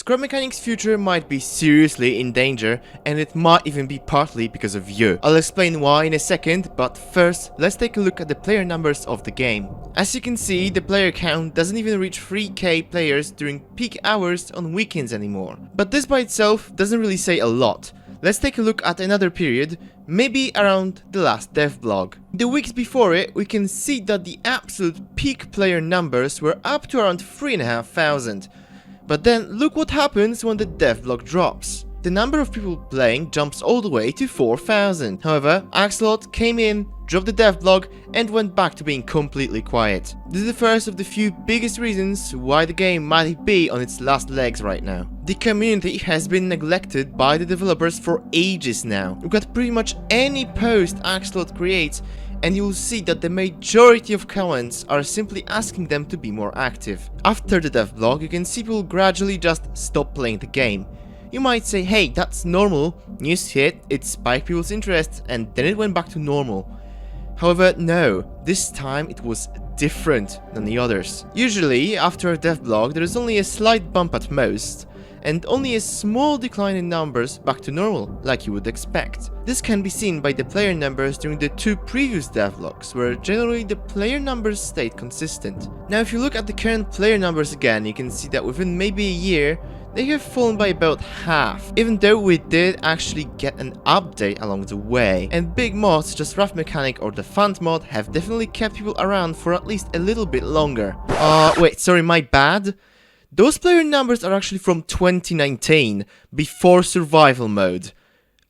Scrub Mechanic's future might be seriously in danger, and it might even be partly because of you. I'll explain why in a second, but first, let's take a look at the player numbers of the game. As you can see, the player count doesn't even reach 3k players during peak hours on weekends anymore. But this by itself doesn't really say a lot. Let's take a look at another period, maybe around the last devlog. The weeks before it, we can see that the absolute peak player numbers were up to around 3,500. But then look what happens when the devlog drops. The number of people playing jumps all the way to 4,000. However, Axolot came in, dropped the devlog, and went back to being completely quiet. This is the first of the few biggest reasons why the game might be on its last legs right now. The community has been neglected by the developers for ages now. Look at pretty much any post Axolot creates, and you'll see that the majority of comments are simply asking them to be more active. After the devlog, you can see people gradually just stop playing the game. You might say, hey, that's normal, news hit, it spiked people's interest, and then it went back to normal. However, no, this time it was different than the others. Usually, after a devlog, there is only a slight bump at most, and only a small decline in numbers back to normal, like you would expect. This can be seen by the player numbers during the two previous devlogs, where generally the player numbers stayed consistent. Now if you look at the current player numbers again, you can see that within maybe a year, they have fallen by about half, even though we did actually get an update along the way, and big mods such as Rough Mechanic or the Fund mod have definitely kept people around for at least a little bit longer. Wait, sorry, my bad. Those player numbers are actually from 2019, before survival mode.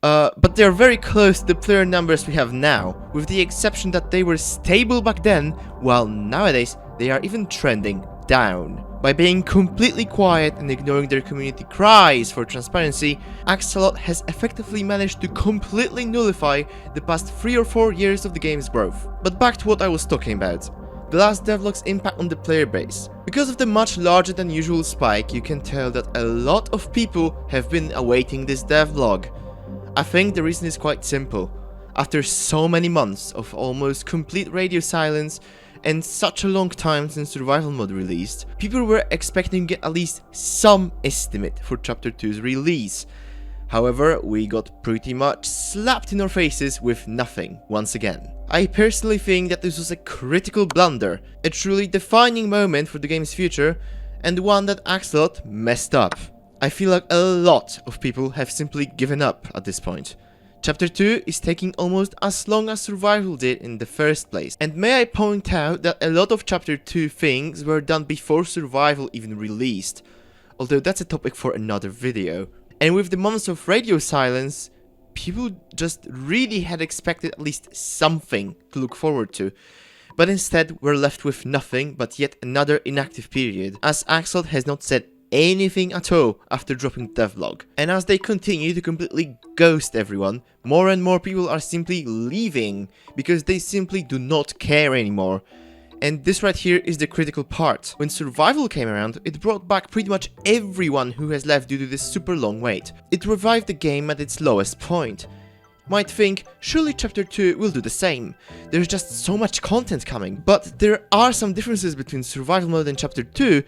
But they're very close to the player numbers we have now, with the exception that they were stable back then, while nowadays they are even trending down. By being completely quiet and ignoring their community cries for transparency, Axolot has effectively managed to completely nullify the past 3 or 4 years of the game's growth. But back to what I was talking about. The last devlog's impact on the player base. Because of the much larger than usual spike, you can tell that a lot of people have been awaiting this devlog. I think the reason is quite simple. After so many months of almost complete radio silence, and such a long time since survival mode released, people were expecting to get at least some estimate for chapter 2's release. However, we got pretty much slapped in our faces with nothing once again. I personally think that this was a critical blunder, a truly defining moment for the game's future, and one that Axolot messed up. I feel like a lot of people have simply given up at this point. Chapter 2 is taking almost as long as survival did in the first place, and may I point out that a lot of chapter 2 things were done before survival even released, although that's a topic for another video. And with the months of radio silence, people just really had expected at least something to look forward to, but instead were left with nothing but yet another inactive period, as Axolot has not said anything at all after dropping devlog. And as they continue to completely ghost everyone, more and more people are simply leaving because they simply do not care anymore. And this right here is the critical part. When survival came around, it brought back pretty much everyone who has left due to this super long wait. It revived the game at its lowest point. Might think, surely chapter 2 will do the same. There's just so much content coming. But there are some differences between survival mode and chapter 2,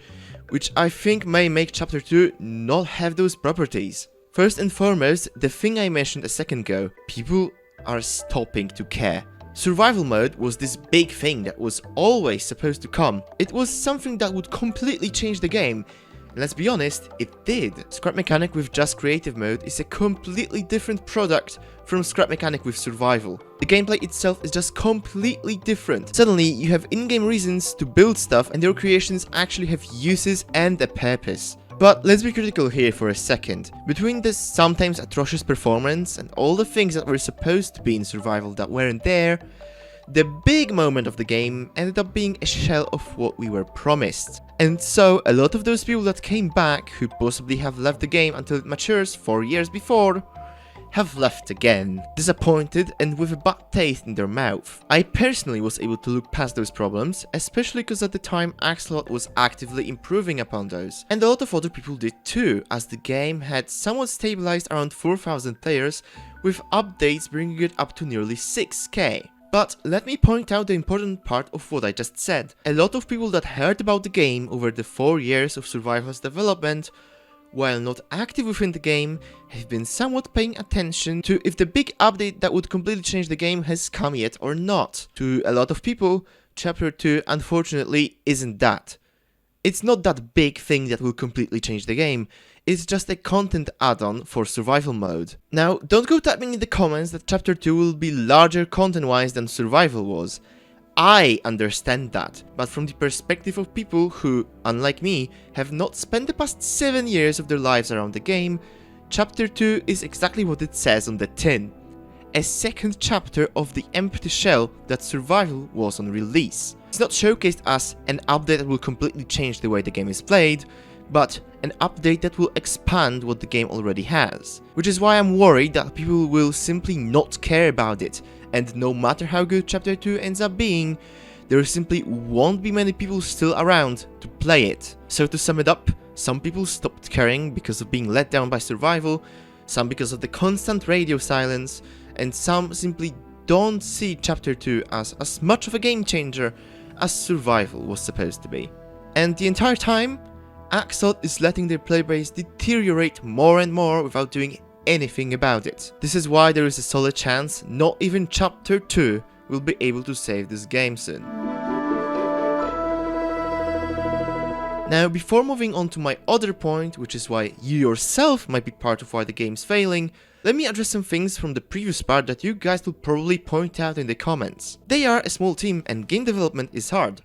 which I think may make chapter 2 not have those properties. First and foremost, the thing I mentioned a second ago, people are stopping to care. Survival mode was this big thing that was always supposed to come. It was something that would completely change the game. And let's be honest, it did. Scrap Mechanic with just creative mode is a completely different product from Scrap Mechanic with survival. The gameplay itself is just completely different. Suddenly, you have in-game reasons to build stuff and your creations actually have uses and a purpose. But let's be critical here for a second. Between this sometimes atrocious performance and all the things that were supposed to be in survival that weren't there, the big moment of the game ended up being a shell of what we were promised. And so, a lot of those people that came back, who possibly have left the game until it matures 4 years before, have left again, disappointed and with a bad taste in their mouth. I personally was able to look past those problems, especially because at the time Axolot was actively improving upon those. And a lot of other people did too, as the game had somewhat stabilized around 4,000 players, with updates bringing it up to nearly 6k. But let me point out the important part of what I just said. A lot of people that heard about the game over the 4 years of Survival's development while not active within the game, have been somewhat paying attention to if the big update that would completely change the game has come yet or not. To a lot of people, Chapter 2 unfortunately isn't that. It's not that big thing that will completely change the game, it's just a content add-on for survival mode. Now, don't go typing in the comments that Chapter 2 will be larger content-wise than survival was. I understand that, but from the perspective of people who, unlike me, have not spent the past 7 years of their lives around the game, Chapter 2 is exactly what it says on the tin. A second chapter of the empty shell that survival was on release. It's not showcased as an update that will completely change the way the game is played, but an update that will expand what the game already has. Which is why I'm worried that people will simply not care about it, and no matter how good Chapter 2 ends up being, there simply won't be many people still around to play it. So to sum it up, some people stopped caring because of being let down by survival, some because of the constant radio silence, and some simply don't see Chapter 2 as much of a game changer as survival was supposed to be. And the entire time, Axolot is letting their playbase deteriorate more and more without doing anything about it. This is why there is a solid chance not even Chapter 2 will be able to save this game soon. Now, before moving on to my other point, which is why you yourself might be part of why the game's failing, let me address some things from the previous part that you guys will probably point out in the comments. They are a small team and game development is hard.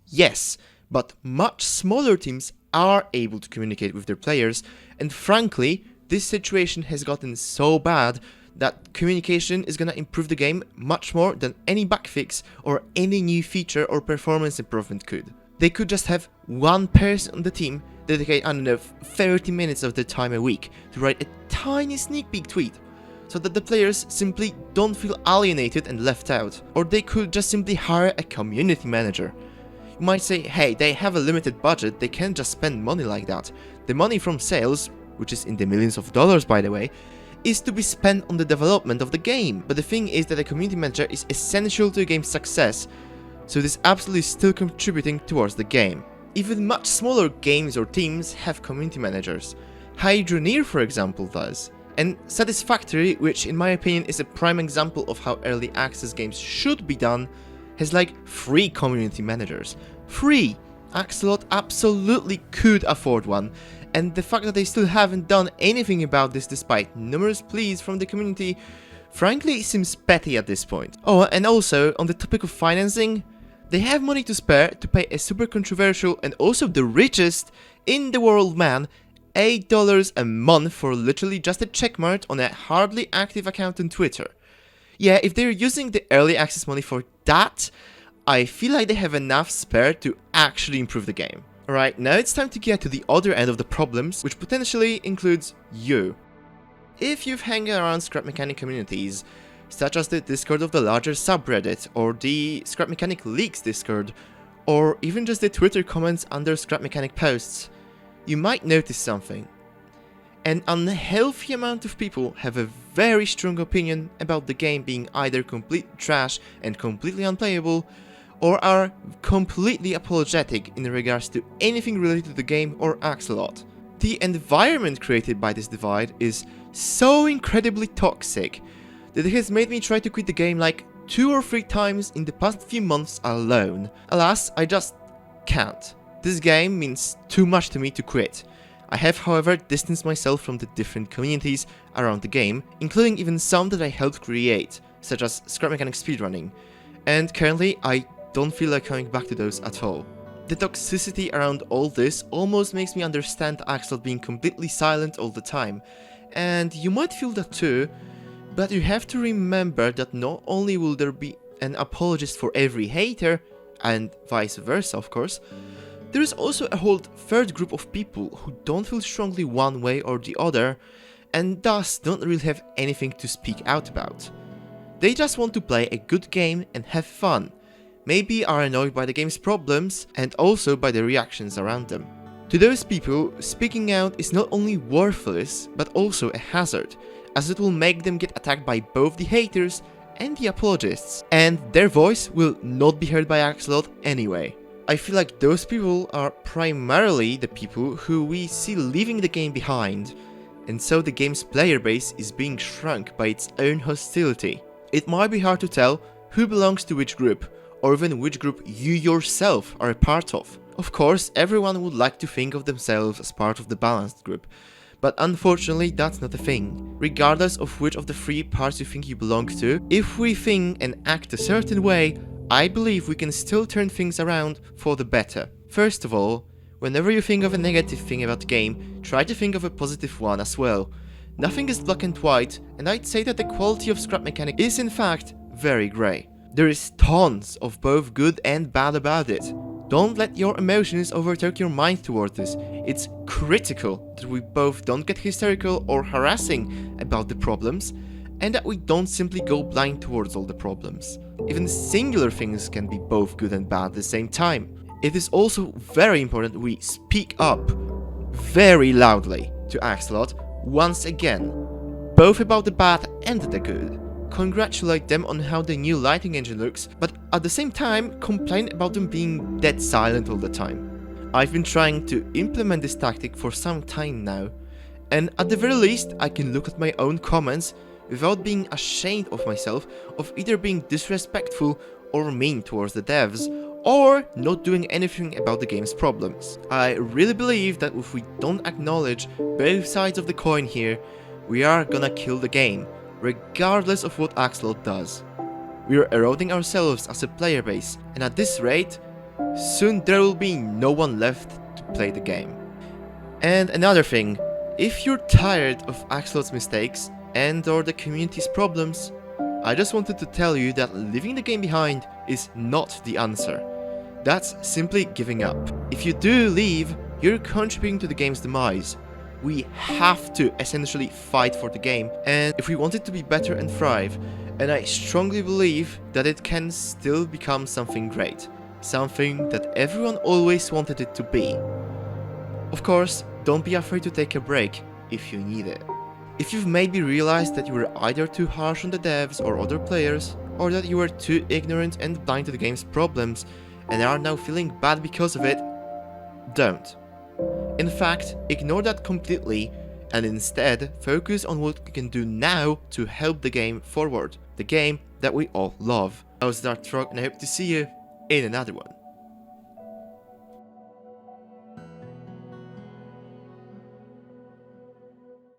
Yes, but much smaller teams are able to communicate with their players, and frankly, this situation has gotten so bad that communication is gonna improve the game much more than any bug fix or any new feature or performance improvement could. They could just have one person on the team dedicate, I don't know, 30 minutes of their time a week to write a tiny sneak peek tweet, so that the players simply don't feel alienated and left out. Or they could just simply hire a community manager. You might say, hey, they have a limited budget, they can't just spend money like that. The money from sales, which is in the millions of dollars by the way, is to be spent on the development of the game. But the thing is that a community manager is essential to a game's success, so it is absolutely still contributing towards the game. Even much smaller games or teams have community managers. Hydroneer, for example, does. And Satisfactory, which in my opinion is a prime example of how early access games should be done, has like 3 community managers. 3! Axolot absolutely could afford one, and the fact that they still haven't done anything about this despite numerous pleas from the community, frankly seems petty at this point. Oh, and also, on the topic of financing, they have money to spare to pay a super controversial and also the richest in the world man $8 a month for literally just a checkmark on a hardly active account on Twitter. Yeah, if they're using the early access money for that, I feel like they have enough spare to actually improve the game. Alright, now it's time to get to the other end of the problems, which potentially includes you. If you've hanging around scrap mechanic communities, such as the Discord of the larger subreddit, or the Scrap Mechanic Leaks Discord, or even just the Twitter comments under Scrap Mechanic posts, you might notice something. An unhealthy amount of people have a very strong opinion about the game being either complete trash and completely unplayable, or are completely apologetic in regards to anything related to the game or Axolot. The environment created by this divide is so incredibly toxic that it has made me try to quit the game like 2 or 3 times in the past few months alone. Alas, I just can't. This game means too much to me to quit. I have, however, distanced myself from the different communities around the game, including even some that I helped create, such as Scrap Mechanic Speedrunning, and currently I don't feel like coming back to those at all. The toxicity around all this almost makes me understand Axolot being completely silent all the time, and you might feel that too, but you have to remember that not only will there be an apologist for every hater, and vice versa of course, there is also a whole third group of people who don't feel strongly one way or the other, and thus don't really have anything to speak out about. They just want to play a good game and have fun, maybe are annoyed by the game's problems and also by the reactions around them. To those people, speaking out is not only worthless, but also a hazard, as it will make them get attacked by both the haters and the apologists, and their voice will not be heard by Axolot anyway. I feel like those people are primarily the people who we see leaving the game behind, and so the game's player base is being shrunk by its own hostility. It might be hard to tell who belongs to which group, or even which group you yourself are a part of. Of course, everyone would like to think of themselves as part of the balanced group, but unfortunately that's not a thing. Regardless of which of the three parts you think you belong to, if we think and act a certain way, I believe we can still turn things around for the better. First of all, whenever you think of a negative thing about the game, try to think of a positive one as well. Nothing is black and white, and I'd say that the quality of scrap mechanic is in fact very grey. There is tons of both good and bad about it. Don't let your emotions overtake your mind towards this. It's critical that we both don't get hysterical or harassing about the problems, and that we don't simply go blind towards all the problems. Even singular things can be both good and bad at the same time. It is also very important we speak up very loudly to Axolot once again, both about the bad and the good. Congratulate them on how the new lighting engine looks, but at the same time complain about them being dead silent all the time. I've been trying to implement this tactic for some time now, and at the very least I can look at my own comments without being ashamed of myself of either being disrespectful or mean towards the devs, or not doing anything about the game's problems. I really believe that if we don't acknowledge both sides of the coin here, we are gonna kill the game, regardless of what Axolot does. We are eroding ourselves as a player base, and at this rate, soon there will be no one left to play the game. And another thing, if you're tired of Axolot's mistakes and or the community's problems, I just wanted to tell you that leaving the game behind is not the answer. That's simply giving up. If you do leave, you're contributing to the game's demise. We have to essentially fight for the game, and if we want it to be better and thrive, and I strongly believe that it can still become something great, something that everyone always wanted it to be. Of course, don't be afraid to take a break if you need it. If you've maybe realized that you were either too harsh on the devs or other players, or that you were too ignorant and blind to the game's problems and are now feeling bad because of it, don't. In fact, ignore that completely and instead focus on what you can do now to help the game forward, the game that we all love. I was Dark Frog and I hope to see you in another one.